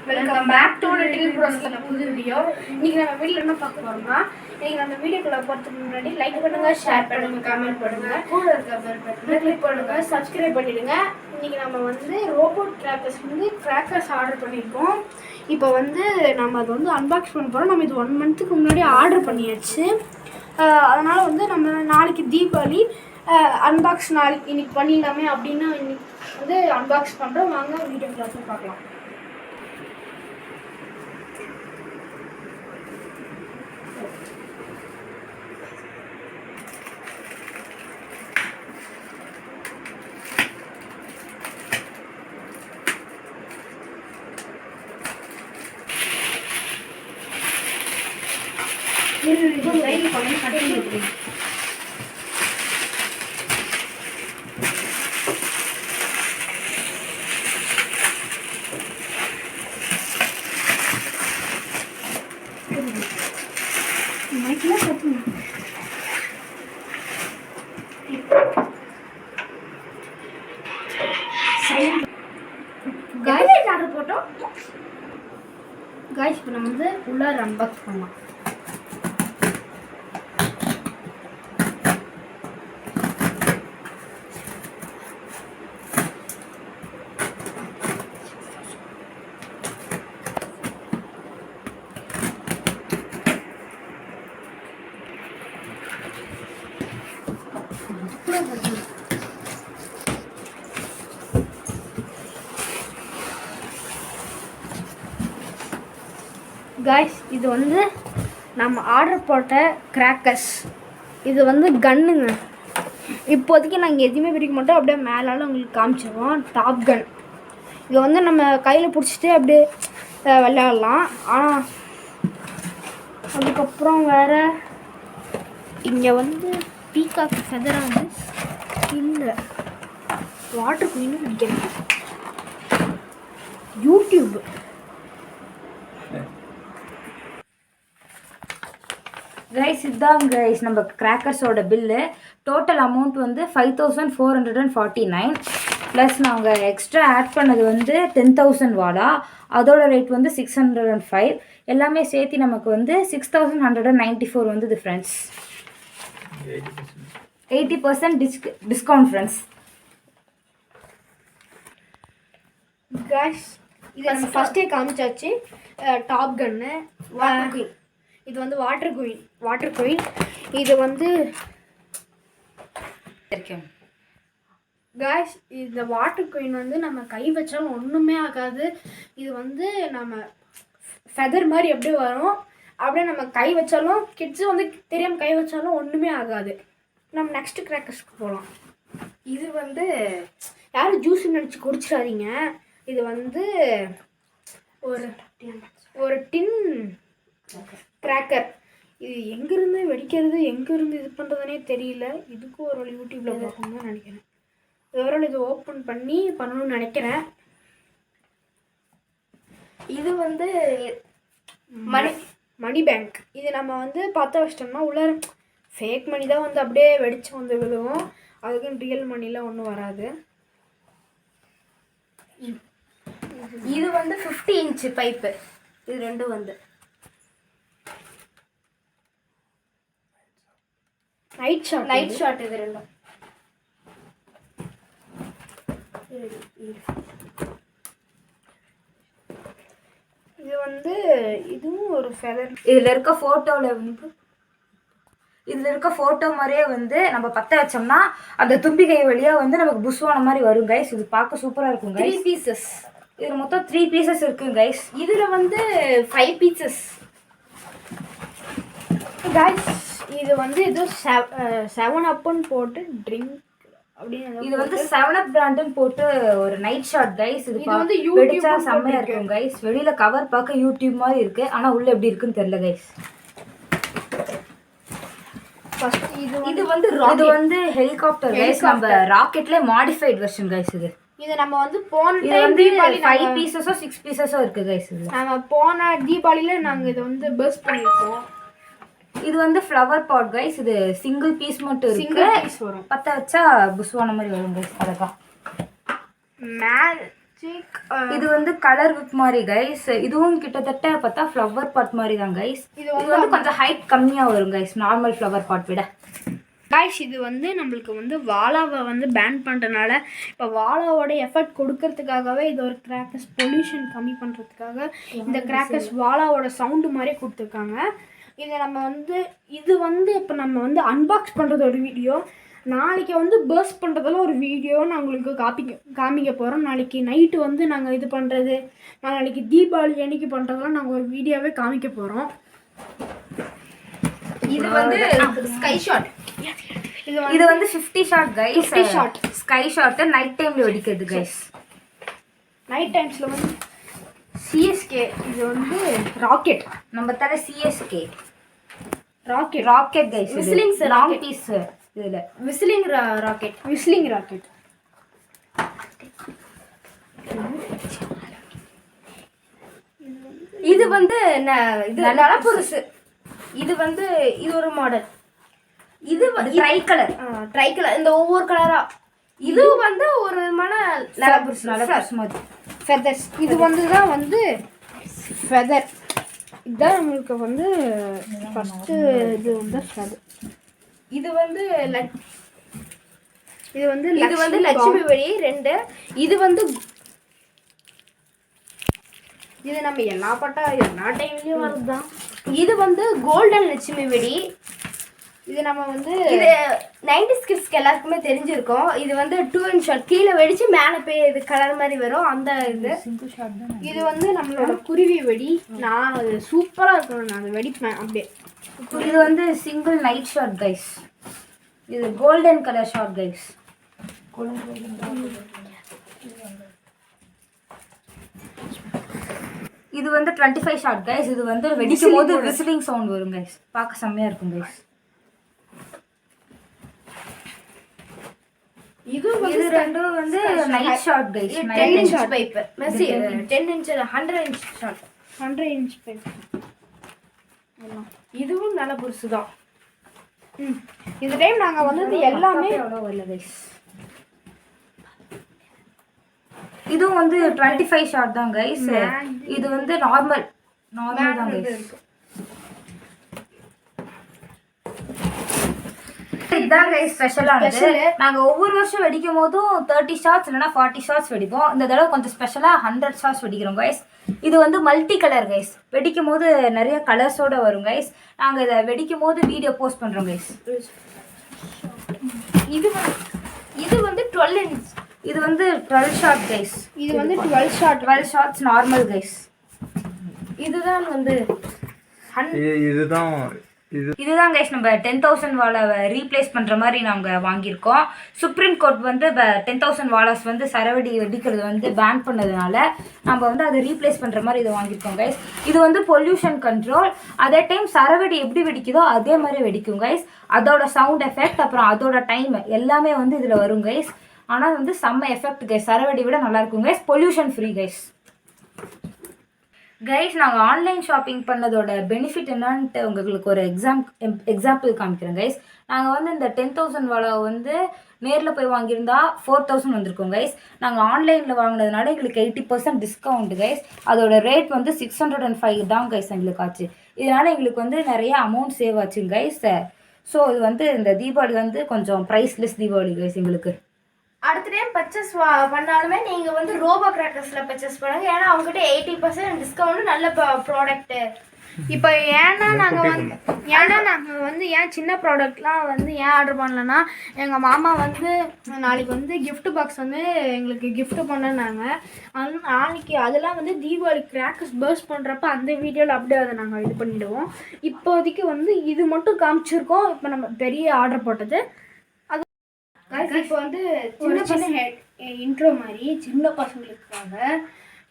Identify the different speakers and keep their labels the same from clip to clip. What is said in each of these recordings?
Speaker 1: Welcome back to little ப்ரோஸ்ல புது video. இன்னைக்கு நம்ம வீடியோல என்ன பார்க்க போறோம்னா, இன்னைக்கு நம்ம வீடியோக்குள்ள போறதுக்கு முன்னாடி லைக் பண்ணுங்க, ஷேர் பண்ணுங்க, கமெண்ட் பண்ணுங்க, கூட இருக்க பெல் பட்டனை கிளிக் பண்ணுங்க, சப்ஸ்கிரைப் பண்ணிடுங்க. இன்னைக்கு நம்ம வந்து ரோபோட் கிராக்கர்ஸ் கிராக்கர்ஸ் ஆர்டர் பண்ணியிருக்கோம். இப்போ வந்து நம்ம அதை வந்து அன்பாக்ஸ் பண்ண போகிறோம். நம்ம இது 1 மந்த்துக்கு முன்னாடி ஆர்டர் பண்ணியாச்சு. அதனால் வந்து நம்ம நாளைக்கு தீபாவளி அன்பாக்ஸ் நாளைக்கு இன்னைக்கு பண்ணிடலாமே அப்படின்னு இன்னைக்கு வந்து அன்பாக்ஸ் பண்ணுறோம். வாங்க வீடியோ கிளாஸில் பார்க்கலாம். गाइस இப்போ நம்ம வந்து உள்ளார அன்பாக்ஸ் பண்ணலாம். गाइस இது வந்து நம்ம ஆர்டர் போட்ட கிராக்கர்ஸ். இது வந்து கன்னுங்க. இப்போதைக்கு நாங்கள் எதுவுமே பிரிக்க மாட்டோம், அப்படியே மேலால உங்களுக்கு காமிச்சிருவோம். டாப் கன். இதை வந்து நம்ம கையில் பிடிச்சிட்டு அப்படியே விளையாடலாம். ஆனால் அதுக்கப்புறம் வேறு இங்கே வந்து பீகாக் ஃபெதராக இல்லை, வாட்டர் குயின்னு நினைக்கிறேன். யூடியூப்
Speaker 2: கைஸ் இதுதான் கைஸ் நம்ம கிராக்கர்ஸோட பில்லு. டோட்டல் அமௌண்ட் வந்து 5449 ப்ளஸ் நாங்கள் எக்ஸ்ட்ரா ஆட் பண்ணது வந்து 10,000 வாடா. அதோட ரேட் வந்து 605. எல்லாமே சேர்த்து நமக்கு வந்து 6194 வந்தது ஃப்ரெண்ட்ஸ். 80% discount friends.
Speaker 1: கைஸ் இது நம்ம ஃபஸ்ட்டே காமிச்சாச்சு. டாப் கன்னு, வாட்டர் குயின். இது வந்து வாட்டர் குயின். இது வந்து காய்ஸ் இந்த வாட்டர் குயின் வந்து நம்ம கை வச்சாலும் ஒன்றுமே ஆகாது. இது வந்து நம்ம ஃபெதர் மாதிரி அப்படியே வரும். அப்படியே நம்ம கை வச்சாலும் கிட்ஸு வந்து தெரியாமல் கை வச்சாலும் ஒன்றுமே ஆகாது. நம்ம நெக்ஸ்ட்டு கிராக்கர்ஸ்க்கு போகலாம். இது வந்து யாரும் ஜூஸ் நினச்சி குடிச்சிடாதீங்க. இது வந்து ஒரு டின் கிராக்கர். இது எங்கேருந்து வெடிக்கிறது, எங்கேருந்து இது பண்ணுறதுனே தெரியல. இதுக்கும் ஒரு யூடியூப்பில் பார்க்கணும்னு தான் நினைக்கிறேன். ஒரு இது ஓப்பன் பண்ணணும்னு நினைக்கிறேன். இது வந்து மணி பேங்க். இது நம்ம வந்து பார்த்து வச்சிட்டோம்னா உள்ள ஃபேக் மணி தான் வந்து அப்படியே வெடிச்சு வந்து விழுவும். அதுக்குன்னு ரியல் மணிலாம் ஒன்றும் வராது.
Speaker 2: இது வந்து 50 இன்ச்சு பைப்பு. இது ரெண்டும் வந்து நைட் ஷாட். இது ரெண்டும்
Speaker 1: இது வந்து இதுவும் ஒரு ஃபெதர்.
Speaker 2: இதில் இருக்க ஃபோட்டோ மாதிரியே வந்து நம்ம பற்ற வச்சோம்னா அந்த தும்பிக்கை வழியாக வந்து நமக்கு புஷ்வான மாதிரி வரும் கைஸ். இது பார்க்க சூப்பராக இருக்கும் கைஸ்.
Speaker 1: 3 பீசஸ்.
Speaker 2: இதில் மொத்தம் 3 பீசஸ் இருக்குங்க கைஸ்.
Speaker 1: இதில் வந்து 5 பீசஸ் கைஸ். இது வந்து இது 7 அப்னு போட்டு ட்ரிங்க் அப்படின்னு.
Speaker 2: இது வந்து 7 அப் பிராண்டுன்னு போட்டு ஒரு நைட் ஷாட் கைஸ். இது வந்து வெடிச்சா செம்மையாக இருக்கும் கைஸ். வெளியில் கவர் பார்க்க யூடியூப் மாதிரி இருக்குது, ஆனால் உள்ளே எப்படி இருக்குன்னு தெரியல கைஸ். இது வந்து ஹெலிகாப்டர் கைஸ். நம்ம ராக்கெட்ல மாடிஃபைட் வெர்ஷன் கைஸ்.
Speaker 1: இது நம்ம வந்து போன
Speaker 2: தீபாவளி 5 பீசஸோ 6 பீசஸோ இருக்கு கைஸ்.
Speaker 1: நம்ம போன தீபாவளியில நாங்க இதை வந்து பர்ஸ்ட் பண்ணிருக்கோம்.
Speaker 2: இது வந்து ஃப்ளவர் பாட் கைஸ். இது சிங்கிள் பீஸ் மட்டும் இருக்கு.
Speaker 1: சிங்கிள் பீஸ் வரும்.
Speaker 2: பத்த வச்சா புஷ்வான மாதிரி வரும் கைஸ். அதக்கா இது வந்து கலர் விப் மாதிரி கைஸ். இதுவும் கிட்டத்தட்ட பார்த்தா ஃப்ளவர் பாட் மாதிரி தான் கைஸ். இது வந்து கொஞ்சம் ஹைட் கம்மியாக வரும் கைஸ் நார்மல் ஃப்ளவர் பாட் விட.
Speaker 1: கைஸ் இது வந்து நம்மளுக்கு வந்து வாலாவை வந்து பேன் பண்ணுறதுனால இப்போ வாலாவோட எஃபர்ட் கொடுக்கறதுக்காகவே இது ஒரு கிராக்கர்ஸ் பொல்யூஷன் கம்மி பண்ணுறதுக்காக இந்த கிராக்கர்ஸ் வாலாவோட சவுண்டு மாதிரி கொடுத்துருக்காங்க. இதை நம்ம வந்து இது வந்து இப்போ நம்ம வந்து அன்பாக்ஸ் பண்ணுறது ஒரு வீடியோ, நாளைக்கு வந்து பர்ஸ்ட் பண்ணுறதெல்லாம் ஒரு வீடியோ நான் உங்களுக்கு காமிக்க போகிறோம். நாளைக்கு நைட்டு வந்து நாங்கள் இது பண்ணுறது, நாளைக்கு தீபாவளி அன்னைக்கு பண்ணுறதெல்லாம் நாங்கள் ஒரு வீடியோவே காமிக்க போகிறோம்.
Speaker 2: இது வந்து ஸ்கை ஷாட். இது வந்து 50 shot guys.
Speaker 1: 50 shot
Speaker 2: sky shot night டைம்ல வெடிக்கிறது கைஸ்.
Speaker 1: நைட் டைம்ஸ்ல வந்து சிஎஸ்கே. இது வந்து ராக்கெட்.
Speaker 2: நம்ம தர CSK
Speaker 1: rocket
Speaker 2: guys.
Speaker 1: Whistling
Speaker 2: long piece. இதுல
Speaker 1: விசிலிங் ராக்கெட். இது வந்து இது நல்ல புதுசு. இது வந்து இது ஒரு மாடல். இது ட்ரை கலர் இந்த ஒவ்வொரு கலரா. இது வந்து ஒரு விதமான ஃபெதர்ஸ். இது வந்து தான் வந்து ஃபெதர். இதுதான் நம்மளுக்கு வந்து ஃபர்ஸ்ட் இது வந்து ஃபெதர். இது வந்து லட்சுமி வெடி 2. இது வந்து இது நம்ம எல்லா டைம்லயும் வருதுதான். இது வந்து கோல்டன் லட்சுமி வெடி. இது நம்ம வந்து இது 90s கிட்ஸ்க்கு எல்லாருக்குமே தெரிஞ்சிருக்கும். இது வந்து 2 in ஷாட் கீழே வெடிச்சு மேலே போய் இது கலர் மாதிரி வரும் அந்த இது. இது வந்து நம்மளோட குருவி வெடி. நான் அது சூப்பராக இருக்கும், நான் அதை வெடிப்பேன் அப்படியே.
Speaker 2: இது வந்து சிங்கிள் நைட் ஷாட் கைஸ். இது கோல்டன் கலர் ஷாட் கைஸ். இது வந்து 25 ஷாட் கைஸ். இது வந்து வெடிக்கும் போது விசிலிங் சவுண்ட் வரும் கைஸ். பார்க்க செம்மையா இருக்கும் கைஸ். இது ரெண்டும் வந்து night shot guys.
Speaker 1: 10 inch pipe. Messi 10 inch 100 inch shot. 100 inch pipe. இதுவும் நல்ல புதுசு தான். இந்த டைம் நாங்க வந்து எல்லாமே
Speaker 2: வரல கைஸ். இதுவும் வந்து 25 ஷாட் தான் கைஸ். இது வந்து நார்மல் தான் கைஸ். இதுதான் கைஸ் ஸ்பெஷலானது. நாங்கள் ஒவ்வொரு வருஷம் வெடிக்கும் போதும் 30 ஷாட்ஸ் இல்லைனா 40 ஷாட்ஸ் வெடிப்போம். இந்த தடவை கொஞ்சம் ஸ்பெஷலாக 100 ஷாட்ஸ் வெடிக்கிறோம் கைஸ். இது வந்து மல்டி கலர் கைஸ். வெடிக்கும் போது நிறைய கலர்ஸோட வரும் கைஸ். நாங்கள் இதை வெடிக்கும் போது வீடியோ போஸ்ட் பண்ணுறோம் கைஸ்.
Speaker 1: இது வந்து 12 inch.
Speaker 2: இது வந்து 12 ஷாட் கைஸ்.
Speaker 1: இது வந்து 12
Speaker 2: ஷாட்ஸ் நார்மல் கைஸ்.
Speaker 1: இதுதான் வந்து
Speaker 2: இதுதான் கைஸ் நம்ம 10,000 வாலை ரீப்ளேஸ் பண்ணுற மாதிரி நாங்கள் வாங்கியிருக்கோம். சுப்ரீம் கோர்ட் வந்து 10,000 வாலாஸ் வந்து சரவெடி வெடிக்கிறது வந்து பேன் பண்ணதுனால நம்ம வந்து அதை ரீப்ளேஸ் பண்ணுற மாதிரி இதை வாங்கியிருக்கோம் கைஸ். இது வந்து பொல்யூஷன் கண்ட்ரோல். அதே டைம் சரவெடி எப்படி வெடிக்குதோ அதே மாதிரி வெடிக்கும் கைஸ். அதோட சவுண்ட் எஃபெக்ட் அப்புறம் அதோட டைம் எல்லாமே வந்து இதில் வரும் கைஸ். ஆனால் வந்து செம்ம எஃபெக்ட் கைஸ். சரவெடி விட நல்லா இருக்கும் guys. Pollution free guys. Guys நாங்கள் ஆன்லைன் ஷாப்பிங் பண்ணதோட பெனிஃபிட் என்னன்ட்டு உங்களுக்கு ஒரு எக்ஸாம்பிள் காமிக்கிறேன் கைஸ். நாங்கள் வந்து இந்த 10,000 வாழை வந்து நேரில் போய் வாங்கியிருந்தா 4,000 வந்திருக்கோம் கைஸ். நாங்கள் ஆன்லைனில் வாங்கினதுனால எங்களுக்கு 80% டிஸ்கவுண்ட் கைஸ். அதோட ரேட் வந்து 605 தான் கைஸ் எங்களுக்கு ஆச்சு. இதனால் எங்களுக்கு வந்து நிறைய அமௌண்ட் சேவ் ஆச்சுங்க கைஸ். ஸோ இது வந்து இந்த தீபாவளி வந்து கொஞ்சம் ப்ரைஸ்லெஸ் தீபாவளி கைஸ் எங்களுக்கு.
Speaker 1: அடுத்த டைம் பர்ச்சேஸ் பண்ணாலுமே நீங்கள் வந்து ரோபோ கிராக்கர்ஸில் பர்ச்சேஸ் பண்ணுங்க. ஏன்னா அவங்ககிட்ட 80% டிஸ்கவுண்ட் நல்ல ப்ராடக்ட்டு. இப்போ ஏன்னா நாங்கள் வந்து ஏன் சின்ன ப்ராடக்ட்லாம் வந்து ஏன் ஆர்டர் பண்ணலன்னா, எங்கள் மாமா வந்து நாளைக்கு வந்து கிஃப்ட் பாக்ஸ் வந்து எங்களுக்கு கிஃப்ட் பண்ணனாங்க. நாளைக்கு அதெல்லாம் வந்து தீபாவளி கிராக்கர்ஸ் பர்ஸ்ட் பண்ணுறப்ப அந்த வீடியோவில் அப்படியே அதை நாங்கள் இது பண்ணிவிடுவோம். இப்போதைக்கு வந்து இது மட்டும் காமிச்சிருக்கோம். இப்போ நம்ம பெரிய ஆர்டர் போட்டது இப்போ வந்து சின்ன இன்ட்ரோ மாதிரி சின்ன பசங்களுக்காக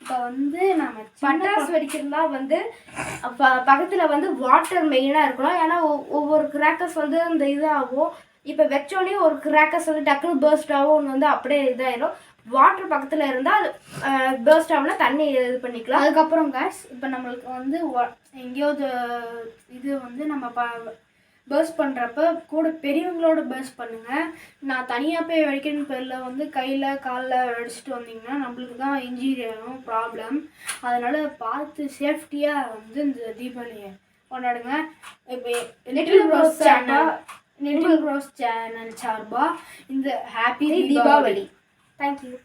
Speaker 1: இப்போ வந்து நம்ம பட்டாசு வெடிக்கிறதா வந்து பக்கத்தில் வந்து வாட்டர் மெயினாக இருக்கணும். ஏன்னா ஒவ்வொரு கிராக்கர்ஸ் வந்து இந்த இதாகும். இப்போ வச்சோடனே ஒரு கிராக்கர்ஸ் வந்து டக்குனு பர்ஸ்ட் ஆகும், ஒன்று வந்து அப்படியே இதாகிடும். வாட்டர் பக்கத்தில் இருந்தால் அது பர்ஸ்ட் ஆகும்னா தண்ணி இது பண்ணிக்கலாம். அதுக்கப்புறம் கேஸ் இப்போ நம்மளுக்கு வந்து எங்கேயாவது இது வந்து நம்ம பர்ஸ்ட் பண்ணுறப்ப கூட பெரியவங்களோட பர்ஸ்ட் பண்ணுங்கள். நான் தனியாக போய் வெடிக்கணும் பேரில் வந்து கையில் காலில் வெடிச்சிட்டு வந்தீங்கன்னா நம்மளுக்கு தான் இன்ஜுரி ஆகும், ப்ராப்ளம். அதனால் பார்த்து சேஃப்டியாக வந்து இந்த தீபாவளியை கொண்டாடுங்க. இப்போ லிட்டில் ப்ரோஸ் சேனல் சார்பாக இந்த ஹாப்பி தீபாவளி. தேங்க்யூ.